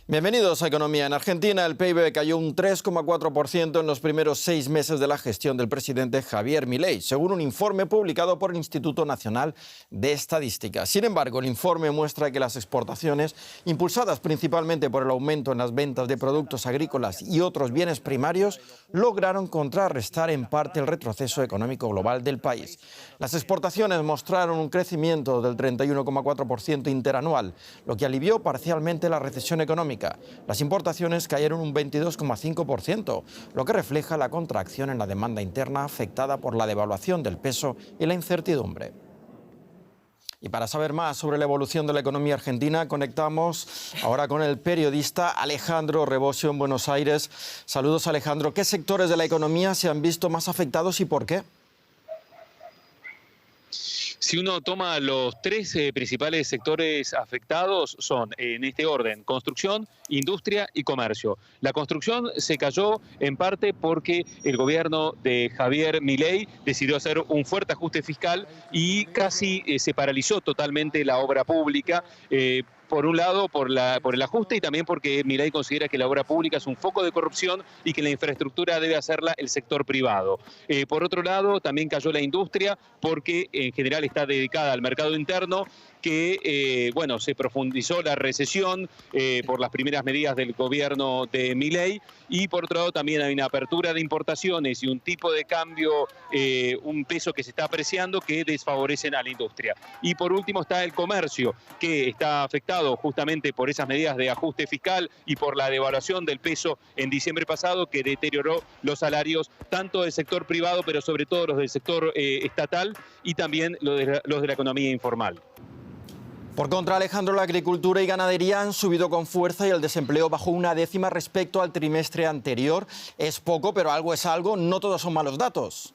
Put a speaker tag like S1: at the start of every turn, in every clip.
S1: Bienvenidos a Economía. En Argentina el PIB cayó un 3,4% en los primeros 6 meses de la gestión del presidente Javier Milei, según un informe publicado por el Instituto Nacional de Estadística. Sin embargo, el informe muestra que las exportaciones, impulsadas principalmente por el aumento en las ventas de productos agrícolas y otros bienes primarios, lograron contrarrestar en parte el retroceso económico global del país. Las exportaciones mostraron un crecimiento del 31,4% interanual, lo que alivió parcialmente la recesión económica. Las importaciones cayeron un 22,5%, lo que refleja la contracción en la demanda interna afectada por la devaluación del peso y la incertidumbre. Y para saber más sobre la evolución de la economía argentina, conectamos ahora con el periodista Alejandro Rebosio en Buenos Aires. Saludos, Alejandro. ¿Qué sectores de la economía se han visto más afectados y por qué?
S2: Si uno toma los tres principales sectores afectados, son en este orden: construcción, industria y comercio. La construcción se cayó en parte porque el gobierno de Javier Milei decidió hacer un fuerte ajuste fiscal y casi se paralizó totalmente la obra pública. Por un lado, por el ajuste, y también porque Milei considera que la obra pública es un foco de corrupción y que la infraestructura debe hacerla el sector privado. Por otro lado, también cayó la industria porque en general está dedicada al mercado interno, que se profundizó la recesión por las primeras medidas del gobierno de Milei, y por otro lado también hay una apertura de importaciones y un tipo de cambio, un peso que se está apreciando, que desfavorecen a la industria. Y por último está el comercio, que está afectado justamente por esas medidas de ajuste fiscal y por la devaluación del peso en diciembre pasado, que deterioró los salarios tanto del sector privado, pero sobre todo los del sector estatal, y también los de la economía informal.
S1: Por contra, Alejandro, la agricultura y ganadería han subido con fuerza y el desempleo bajó 1/10 respecto al trimestre anterior. Es poco, pero algo es algo. No todos son malos datos.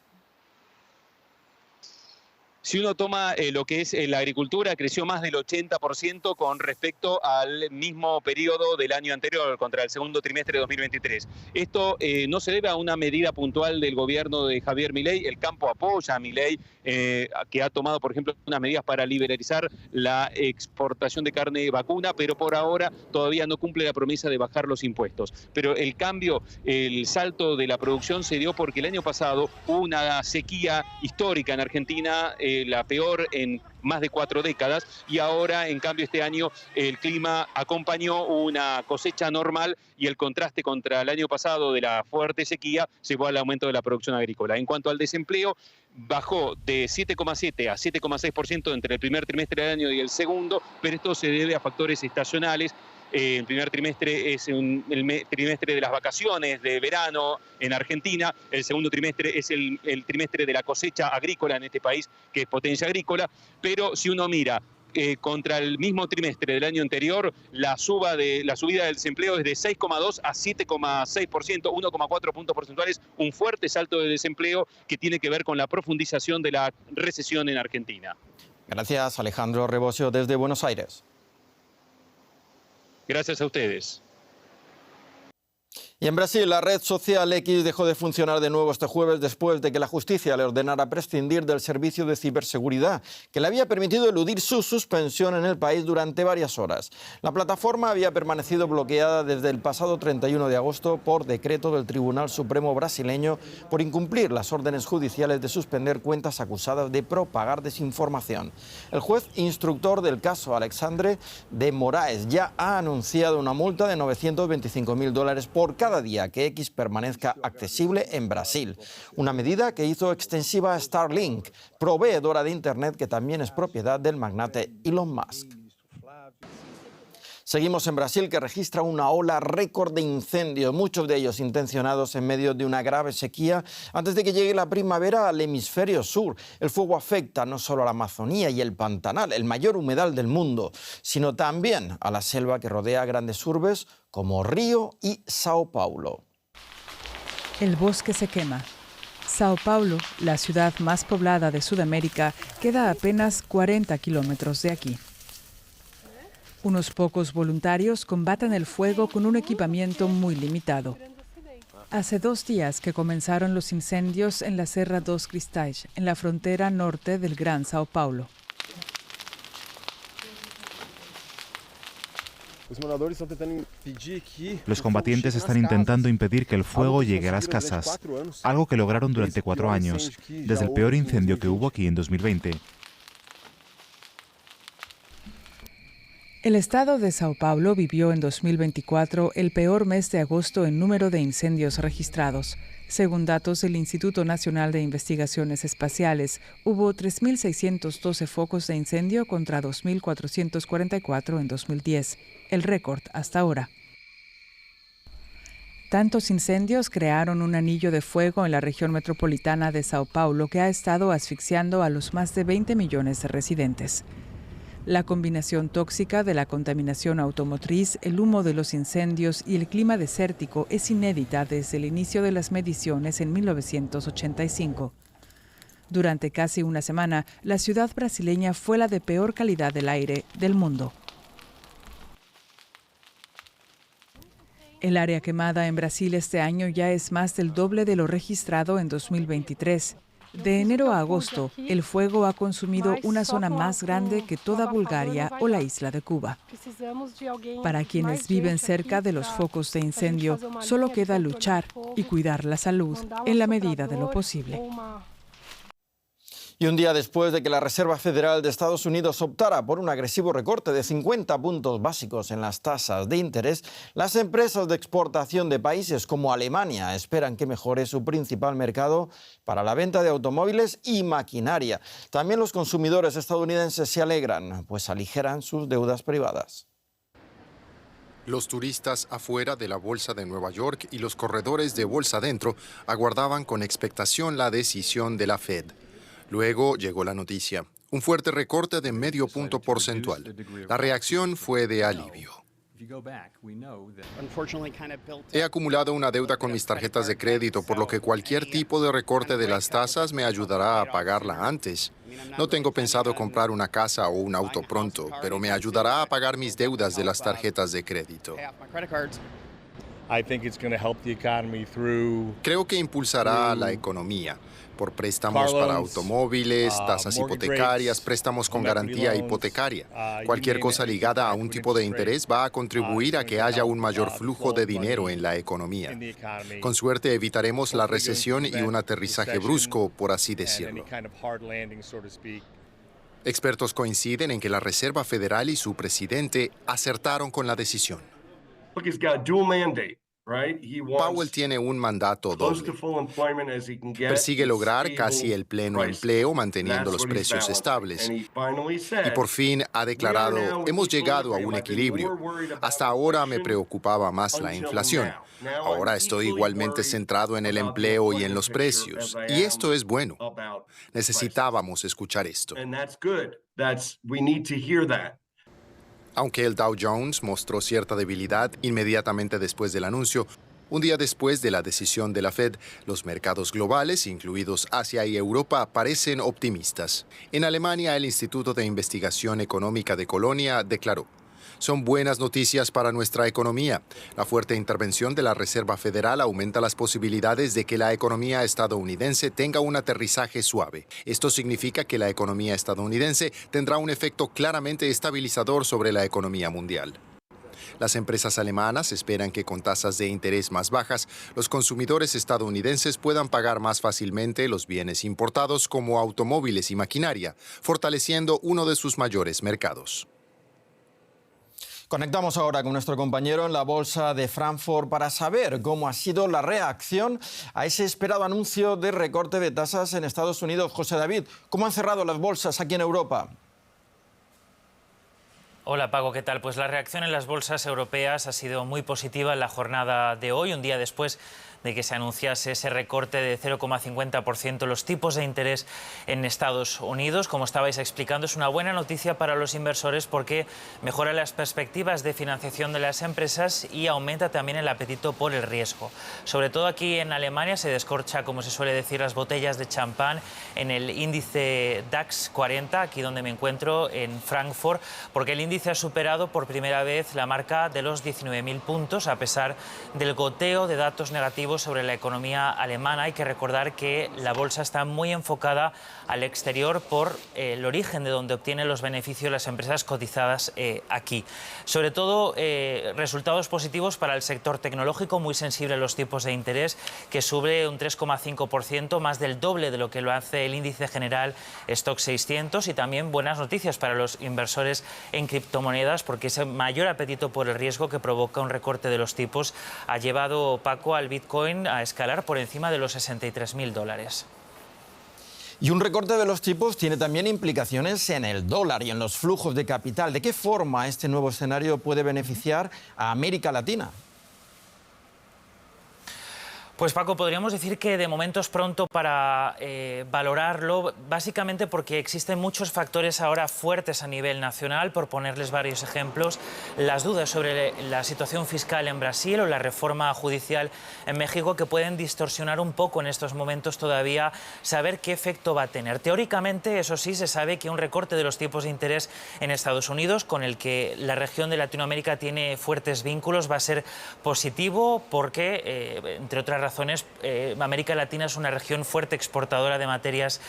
S2: Si uno toma lo que es la agricultura, creció más del 80% con respecto al mismo periodo del año anterior, contra el segundo trimestre de 2023. Esto no se debe a una medida puntual del gobierno de Javier Milei. El campo apoya a Milei, que ha tomado, por ejemplo, unas medidas para liberalizar la exportación de carne vacuna, pero por ahora todavía no cumple la promesa de bajar los impuestos. Pero el cambio, el salto de la producción se dio porque el año pasado hubo una sequía histórica en Argentina, la peor en más de 4 décadas, y ahora, en cambio, este año el clima acompañó una cosecha normal, y el contraste contra el año pasado de la fuerte sequía llevó al aumento de la producción agrícola. En cuanto al desempleo, bajó de 7,7 a 7,6% entre el primer trimestre del año y el segundo, pero esto se debe a factores estacionales. El primer trimestre es el trimestre de las vacaciones de verano en Argentina. El segundo trimestre es el trimestre de la cosecha agrícola en este país, que es potencia agrícola. Pero si uno mira contra el mismo trimestre del año anterior, la subida del desempleo es de 6,2 a 7,6%, 1,4 puntos porcentuales, un fuerte salto de desempleo que tiene que ver con la profundización de la recesión en Argentina.
S1: Gracias, Alejandro Rebosio, desde Buenos Aires.
S2: Gracias a ustedes.
S1: Y en Brasil, la red social X dejó de funcionar de nuevo este jueves después de que la justicia le ordenara prescindir del servicio de ciberseguridad que le había permitido eludir su suspensión en el país durante varias horas. La plataforma había permanecido bloqueada desde el pasado 31 de agosto por decreto del Tribunal Supremo brasileño por incumplir las órdenes judiciales de suspender cuentas acusadas de propagar desinformación. El juez instructor del caso, Alexandre de Moraes, ya ha anunciado una multa de $925.000 por cada día que X permanezca accesible en Brasil. Una medida que hizo extensiva a Starlink, proveedora de Internet que también es propiedad del magnate Elon Musk. Seguimos en Brasil, que registra una ola récord de incendios, muchos de ellos intencionados en medio de una grave sequía antes de que llegue la primavera al hemisferio sur. El fuego afecta no solo a la Amazonía y el Pantanal, el mayor humedal del mundo, sino también a la selva que rodea grandes urbes como Río y Sao Paulo.
S3: El bosque se quema. Sao Paulo, la ciudad más poblada de Sudamérica, queda a apenas 40 kilómetros de aquí. Unos pocos voluntarios combaten el fuego con un equipamiento muy limitado. Hace 2 días que comenzaron los incendios en la Serra dos Cristais, en la frontera norte del Gran Sao Paulo.
S4: Los combatientes están intentando impedir que el fuego llegue a las casas, algo que lograron durante 4 años, desde el peor incendio que hubo aquí en 2020.
S3: El estado de Sao Paulo vivió en 2024 el peor mes de agosto en número de incendios registrados. Según datos del Instituto Nacional de Investigaciones Espaciales, hubo 3.612 focos de incendio contra 2.444 en 2010, el récord hasta ahora. Tantos incendios crearon un anillo de fuego en la región metropolitana de Sao Paulo que ha estado asfixiando a los más de 20 millones de residentes. La combinación tóxica de la contaminación automotriz, el humo de los incendios y el clima desértico es inédita desde el inicio de las mediciones en 1985. Durante casi una semana, la ciudad brasileña fue la de peor calidad del aire del mundo. El área quemada en Brasil este año ya es más del doble de lo registrado en 2023. De enero a agosto, el fuego ha consumido una zona más grande que toda Bulgaria o la isla de Cuba. Para quienes viven cerca de los focos de incendio, solo queda luchar y cuidar la salud en la medida de lo posible.
S1: Y un día después de que la Reserva Federal de Estados Unidos optara por un agresivo recorte de 50 puntos básicos en las tasas de interés, las empresas de exportación de países como Alemania esperan que mejore su principal mercado para la venta de automóviles y maquinaria. También los consumidores estadounidenses se alegran, pues aligeran sus deudas privadas.
S5: Los turistas afuera de la Bolsa de Nueva York y los corredores de bolsa adentro aguardaban con expectación la decisión de la Fed. Luego llegó la noticia, un fuerte recorte de medio punto porcentual. La reacción fue de alivio. He acumulado una deuda con mis tarjetas de crédito, por lo que cualquier tipo de recorte de las tasas me ayudará a pagarla antes. No tengo pensado comprar una casa o un auto pronto, pero me ayudará a pagar mis deudas de las tarjetas de crédito. Creo que impulsará la economía por préstamos para automóviles, tasas hipotecarias, préstamos con garantía hipotecaria. Cualquier cosa ligada a un tipo de interés va a contribuir a que haya un mayor flujo de dinero en la economía. Con suerte evitaremos la recesión y un aterrizaje brusco, por así decirlo. Expertos coinciden en que la Reserva Federal y su presidente acertaron con la decisión. Powell tiene un mandato doble. Persigue lograr casi el pleno empleo manteniendo los precios estables. Y por fin ha declarado, hemos llegado a un equilibrio. Hasta ahora me preocupaba más la inflación. Ahora estoy igualmente centrado en el empleo y en los precios. Y esto es bueno. Necesitábamos escuchar esto. Aunque el Dow Jones mostró cierta debilidad inmediatamente después del anuncio, un día después de la decisión de la Fed, los mercados globales, incluidos Asia y Europa, parecen optimistas. En Alemania, el Instituto de Investigación Económica de Colonia declaró: son buenas noticias para nuestra economía. La fuerte intervención de la Reserva Federal aumenta las posibilidades de que la economía estadounidense tenga un aterrizaje suave. Esto significa que la economía estadounidense tendrá un efecto claramente estabilizador sobre la economía mundial. Las empresas alemanas esperan que con tasas de interés más bajas, los consumidores estadounidenses puedan pagar más fácilmente los bienes importados como automóviles y maquinaria, fortaleciendo uno de sus mayores mercados.
S1: Conectamos ahora con nuestro compañero en la Bolsa de Frankfurt para saber cómo ha sido la reacción a ese esperado anuncio de recorte de tasas en Estados Unidos. José David, ¿cómo han cerrado las bolsas aquí en Europa?
S6: Hola Paco, ¿qué tal? Pues la reacción en las bolsas europeas ha sido muy positiva en la jornada de hoy, un día después de que se anunciase ese recorte de 0,50% los tipos de interés en Estados Unidos. Como estabais explicando, es una buena noticia para los inversores porque mejora las perspectivas de financiación de las empresas y aumenta también el apetito por el riesgo. Sobre todo aquí en Alemania se descorcha, como se suele decir, las botellas de champán en el índice DAX 40, aquí donde me encuentro, en Frankfurt, porque el índice ha superado por primera vez la marca de los 19.000 puntos, a pesar del goteo de datos negativos positivo sobre la economía alemana. Hay que recordar que la bolsa está muy enfocada al exterior por el origen de donde obtienen los beneficios las empresas cotizadas aquí. Sobre todo, resultados positivos para el sector tecnológico, muy sensible a los tipos de interés, que sube un 3,5%, más del doble de lo que lo hace el índice general Stoxx 600, y también buenas noticias para los inversores en criptomonedas, porque ese mayor apetito por el riesgo que provoca un recorte de los tipos ha llevado, Paco, al Bitcoin a escalar por encima de los $63.000.
S1: Y un recorte de los tipos tiene también implicaciones en el dólar y en los flujos de capital. ¿De qué forma este nuevo escenario puede beneficiar a América Latina?
S6: Pues Paco, podríamos decir que de momento es pronto para valorarlo, básicamente porque existen muchos factores ahora fuertes a nivel nacional. Por ponerles varios ejemplos, las dudas sobre la situación fiscal en Brasil o la reforma judicial en México, que pueden distorsionar un poco en estos momentos todavía saber qué efecto va a tener. Teóricamente, eso sí, se sabe que un recorte de los tipos de interés en Estados Unidos, con el que la región de Latinoamérica tiene fuertes vínculos, va a ser positivo porque, entre otras razones, América Latina es una región fuerte exportadora de materias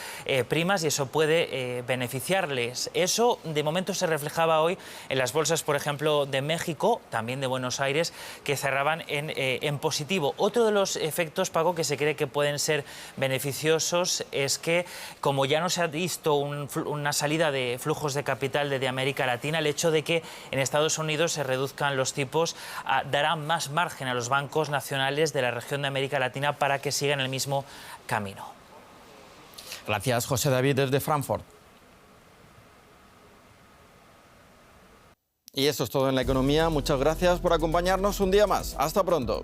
S6: primas, y eso puede beneficiarles. Eso de momento se reflejaba hoy en las bolsas, por ejemplo, de México, también de Buenos Aires, que cerraban en positivo. Otro de los efectos, Paco, que se cree que pueden ser beneficiosos es que, como ya no se ha visto una salida de flujos de capital desde América Latina, el hecho de que en Estados Unidos se reduzcan los tipos dará más margen a los bancos nacionales de la región de América Latina para que sigan el mismo camino.
S1: Gracias, José David, desde Frankfurt. Y eso es todo en la economía. Muchas gracias por acompañarnos un día más. Hasta pronto.